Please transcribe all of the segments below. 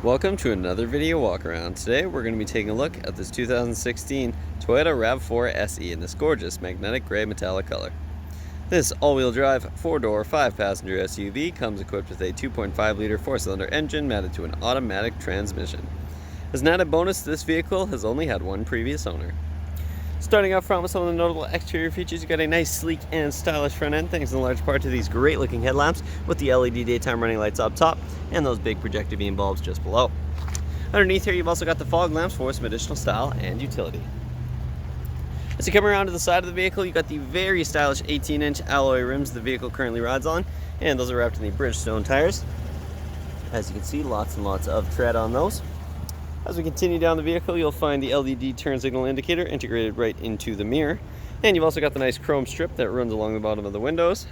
Welcome to another video walk around. Today we're going to be taking a look at this 2016 Toyota RAV4 SE in this gorgeous magnetic gray metallic color. This all-wheel drive, 4-door, 5-passenger SUV comes equipped with a 2.5-liter 4-cylinder engine mounted to an automatic transmission. As an added bonus, this vehicle has only had one previous owner. Starting up front with some of the notable exterior features, you got a nice, sleek, and stylish front end, thanks in large part to these great-looking headlamps with the LED daytime running lights up top and those big projector beam bulbs just below. Underneath here, you've also got the fog lamps for some additional style and utility. As you come around to the side of the vehicle, you got the very stylish 18-inch alloy rims the vehicle currently rides on, and those are wrapped in the Bridgestone tires. As you can see, lots and lots of tread on those. As we continue down the vehicle, you'll find the LED turn signal indicator integrated right into the mirror. And you've also got the nice chrome strip that runs along the bottom of the windows.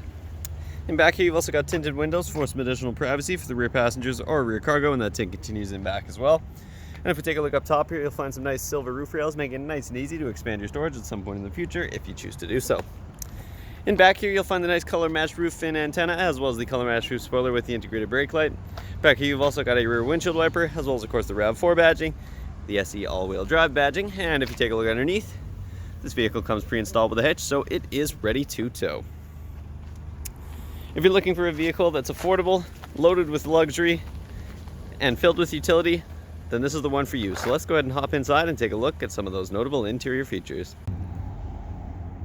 And back here, you've also got tinted windows for some additional privacy for the rear passengers or rear cargo, and that tint continues in back as well. And if we take a look up top here, you'll find some nice silver roof rails, making it nice and easy to expand your storage at some point in the future if you choose to do so. In back here, you'll find the nice color-matched roof fin antenna, as well as the color-matched roof spoiler with the integrated brake light. Back here, you've also got a rear windshield wiper, as well as, of course, the RAV4 badging, the SE all-wheel drive badging, and if you take a look underneath, this vehicle comes pre-installed with a hitch, so it is ready to tow. If you're looking for a vehicle that's affordable, loaded with luxury, and filled with utility, then this is the one for you. So let's go ahead and hop inside and take a look at some of those notable interior features.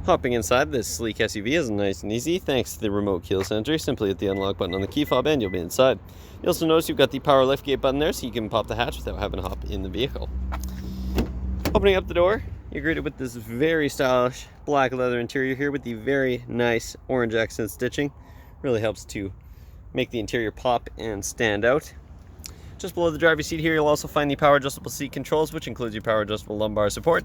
Hopping inside this sleek SUV is nice and easy thanks to the remote keyless entry. Simply hit the unlock button on the key fob and you'll be inside. You'll also notice you've got the power liftgate button there so you can pop the hatch without having to hop in the vehicle. Opening up the door, you're greeted with this very stylish black leather interior here with the very nice orange accent stitching. Really helps to make the interior pop and stand out. Just below the driver's seat here, you'll also find the power adjustable seat controls, which includes your power adjustable lumbar support.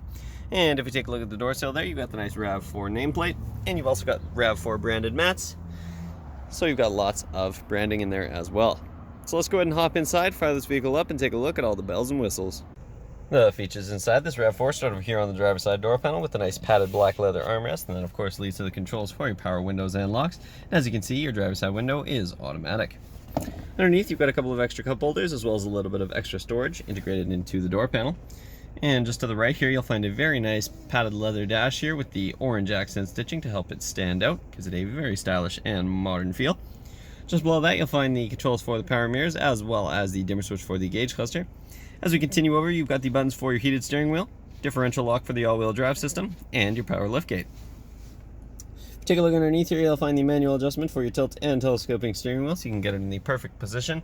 And if you take a look at the door sill there, you've got the nice RAV4 nameplate, and you've also got RAV4 branded mats. So you've got lots of branding in there as well. So let's go ahead and hop inside, fire this vehicle up, and take a look at all the bells and whistles. The features inside this RAV4 start over here on the driver's side door panel with the nice padded black leather armrest, and then of course leads to the controls for your power windows and locks. As you can see, your driver's side window is automatic. Underneath, you've got a couple of extra cup holders as well as a little bit of extra storage integrated into the door panel. And just to the right here, you'll find a very nice padded leather dash here with the orange accent stitching to help it stand out, gives it a very stylish and modern feel. Just below that, you'll find the controls for the power mirrors as well as the dimmer switch for the gauge cluster. As we continue over, you've got the buttons for your heated steering wheel, differential lock for the all-wheel drive system, and your power liftgate. Take a look underneath here, you'll find the manual adjustment for your tilt and telescoping steering wheel so you can get it in the perfect position.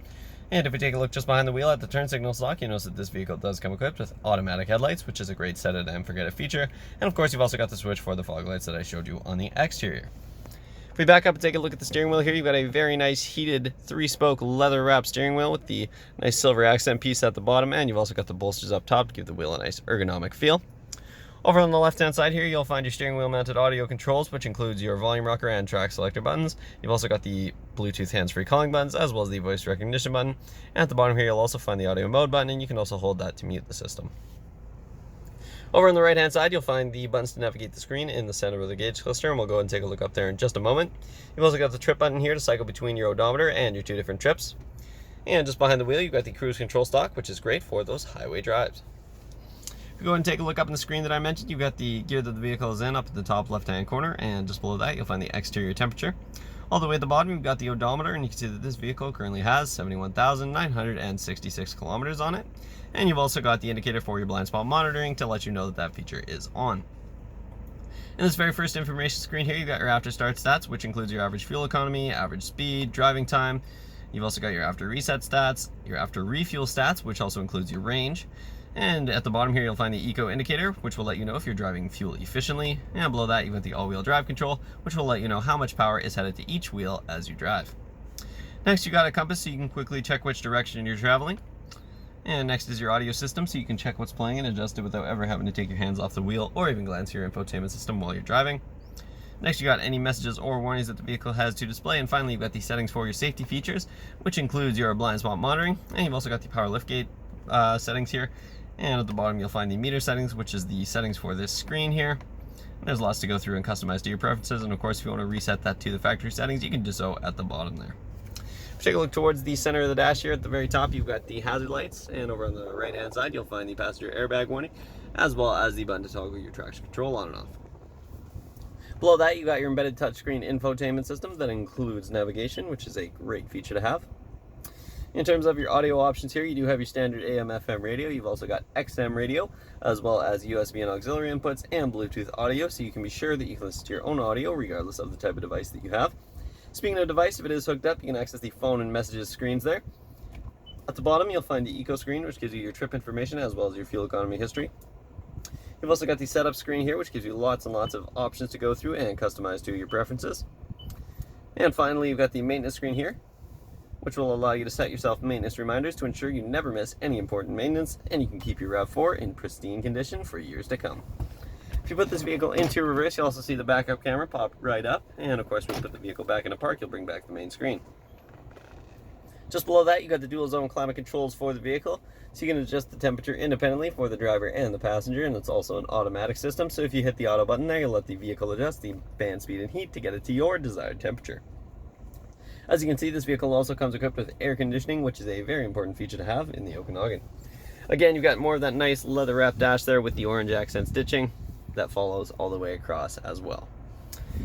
And if we take a look just behind the wheel at the turn signal lock, you notice that this vehicle does come equipped with automatic headlights, which is a great set it and forget it feature. And of course, you've also got the switch for the fog lights that I showed you on the exterior. If we back up and take a look at the steering wheel here, you've got a very nice heated 3-spoke leather wrapped steering wheel with the nice silver accent piece at the bottom, and you've also got the bolsters up top to give the wheel a nice ergonomic feel. Over on the left-hand side here, you'll find your steering wheel mounted audio controls, which includes your volume rocker and track selector buttons. You've also got the Bluetooth hands-free calling buttons, as well as the voice recognition button. And at the bottom here, you'll also find the audio mode button, and you can also hold that to mute the system. Over on the right-hand side, you'll find the buttons to navigate the screen in the center of the gauge cluster, and we'll go ahead and take a look up there in just a moment. You've also got the trip button here to cycle between your odometer and your 2 different trips. And just behind the wheel, you've got the cruise control stalk, which is great for those highway drives. Go ahead and take a look up in the screen that I mentioned. You've got the gear that the vehicle is in up at the top left-hand corner, and just below that you'll find the exterior temperature. All the way at the bottom you've got the odometer, and you can see that this vehicle currently has 71,966 kilometers on it. And you've also got the indicator for your blind spot monitoring to let you know that that feature is on. In this very first information screen here, you've got your after start stats, which includes your average fuel economy, average speed, driving time. You've also got your after reset stats, your after refuel stats, which also includes your range. And at the bottom here, you'll find the eco indicator, which will let you know if you're driving fuel efficiently. And below that, you've got the all-wheel drive control, which will let you know how much power is headed to each wheel as you drive. Next, you've got a compass so you can quickly check which direction you're traveling. And next is your audio system so you can check what's playing and adjust it without ever having to take your hands off the wheel or even glance at your infotainment system while you're driving. Next, you got any messages or warnings that the vehicle has to display. And finally, you've got the settings for your safety features, which includes your blind spot monitoring. And you've also got the power liftgate settings here. And at the bottom, you'll find the meter settings, which is the settings for this screen here. There's lots to go through and customize to your preferences. And of course, if you want to reset that to the factory settings, you can do so at the bottom there. Take a look towards the center of the dash here. At the very top, you've got the hazard lights, and over on the right hand side, you'll find the passenger airbag warning, as well as the button to toggle your traction control on and off. Below that, you got your embedded touchscreen infotainment system that includes navigation, which is a great feature to have. In terms of your audio options here, you do have your standard AM/FM radio. You've also got XM radio, as well as USB and auxiliary inputs and Bluetooth audio, so you can be sure that you can listen to your own audio regardless of the type of device that you have. Speaking of device, if it is hooked up, you can access the phone and messages screens there. At the bottom, you'll find the Eco screen, which gives you your trip information as well as your fuel economy history. You've also got the setup screen here, which gives you lots and lots of options to go through and customize to your preferences. And finally, you've got the maintenance screen here, which will allow you to set yourself maintenance reminders to ensure you never miss any important maintenance, and you can keep your RAV4 in pristine condition for years to come. If you put this vehicle into reverse, you'll also see the backup camera pop right up, and of course when you put the vehicle back into park, you'll bring back the main screen. Just below that, you got the dual zone climate controls for the vehicle, so you can adjust the temperature independently for the driver and the passenger, and it's also an automatic system, so if you hit the auto button there, you'll let the vehicle adjust the fan speed and heat to get it to your desired temperature. As you can see, this vehicle also comes equipped with air conditioning, which is a very important feature to have in the Okanagan. Again, you've got more of that nice leather wrap dash there with the orange accent stitching that follows all the way across as well.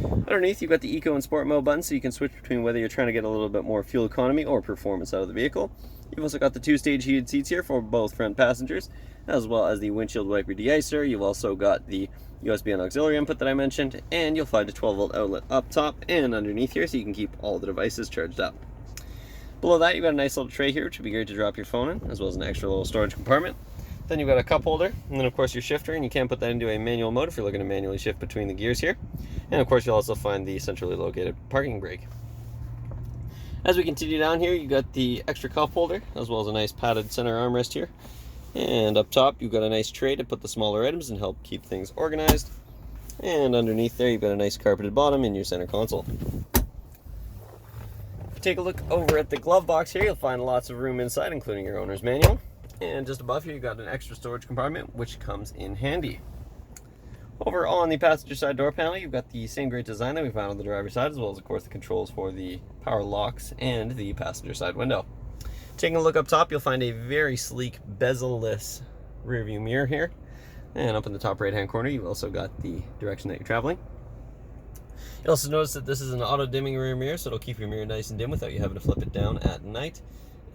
Underneath, you've got the Eco and Sport mode button, so you can switch between whether you're trying to get a little bit more fuel economy or performance out of the vehicle. You've also got the two-stage heated seats here for both front passengers, as well as the windshield wiper de-icer. You've also got the USB and auxiliary input that I mentioned, and you'll find a 12-volt outlet up top and underneath here, so you can keep all the devices charged up. Below that, you've got a nice little tray here, which would be great to drop your phone in, as well as an extra little storage compartment. Then you've got a cup holder, and then of course your shifter, and you can put that into a manual mode if you're looking to manually shift between the gears here. And of course you'll also find the centrally located parking brake. As we continue down here, you've got the extra cup holder, as well as a nice padded center armrest here. And up top, you've got a nice tray to put the smaller items and help keep things organized. And underneath there, you've got a nice carpeted bottom in your center console. If you take a look over at the glove box here, you'll find lots of room inside, including your owner's manual. And just above here, you've got an extra storage compartment, which comes in handy. Over on the passenger side door panel, you've got the same great design that we found on the driver's side, as well as, of course, the controls for the power locks and the passenger side window. Taking a look up top, you'll find a very sleek bezel-less rear view mirror here. And up in the top right-hand corner, you've also got the direction that you're traveling. You'll also notice that this is an auto-dimming rear mirror, so it'll keep your mirror nice and dim without you having to flip it down at night.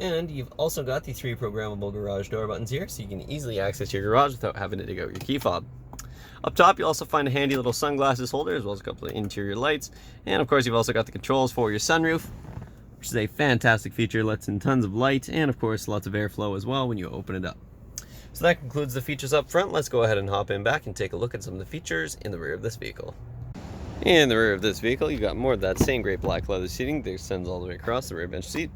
And you've also got the 3 programmable garage door buttons here, so you can easily access your garage without having to dig out your key fob. Up top, you'll also find a handy little sunglasses holder, as well as a couple of interior lights. And of course, you've also got the controls for your sunroof, which is a fantastic feature, lets in tons of light, and of course, lots of airflow as well when you open it up. So that concludes the features up front. Let's go ahead and hop in back and take a look at some of the features in the rear of this vehicle. In the rear of this vehicle, you've got more of that same great black leather seating that extends all the way across the rear bench seat.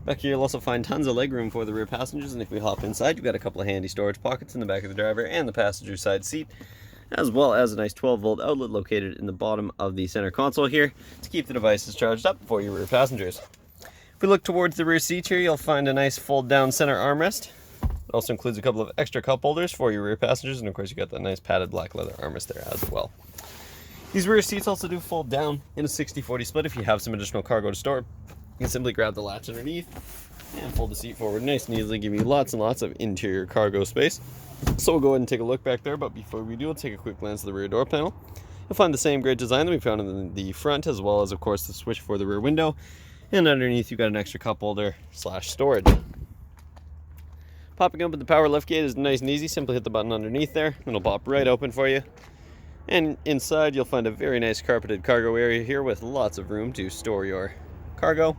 Back here, you'll also find tons of legroom for the rear passengers, and if we hop inside, you've got a couple of handy storage pockets in the back of the driver and the passenger side seat, as well as a nice 12-volt outlet located in the bottom of the center console here to keep the devices charged up for your rear passengers. If we look towards the rear seats here, you'll find a nice fold-down center armrest. It also includes a couple of extra cup holders for your rear passengers, and of course, you've got that nice padded black leather armrest there as well. These rear seats also do fold down in a 60-40 split if you have some additional cargo to store. You can simply grab the latch underneath and fold the seat forward nice and easily, give you lots and lots of interior cargo space. So we'll go ahead and take a look back there, but before we do, we'll take a quick glance at the rear door panel. You'll find the same great design that we found in the front, as well as, of course, the switch for the rear window. And underneath, you've got an extra cup holder / storage. Popping open the power liftgate is nice and easy. Simply hit the button underneath there, and it'll pop right open for you. And inside, you'll find a very nice carpeted cargo area here with lots of room to store your cargo.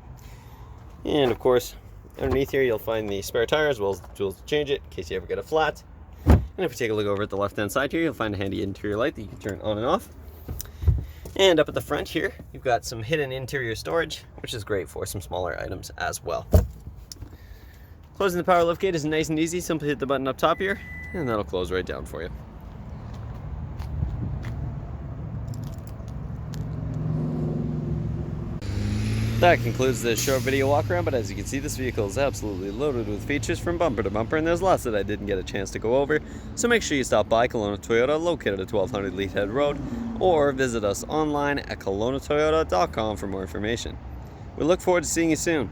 And of course, underneath here, you'll find the spare tire, as well as the tools to change it in case you ever get a flat. And if you take a look over at the left-hand side here, you'll find a handy interior light that you can turn on and off. And up at the front here, you've got some hidden interior storage, which is great for some smaller items as well. Closing the power liftgate is nice and easy. Simply hit the button up top here, and that'll close right down for you. That concludes this short video walk around, but as you can see, this vehicle is absolutely loaded with features from bumper to bumper, and there's lots that I didn't get a chance to go over, so make sure you stop by Kelowna Toyota, located at 1200 Leathead Road, or visit us online at KelownaToyota.com for more information. We look forward to seeing you soon.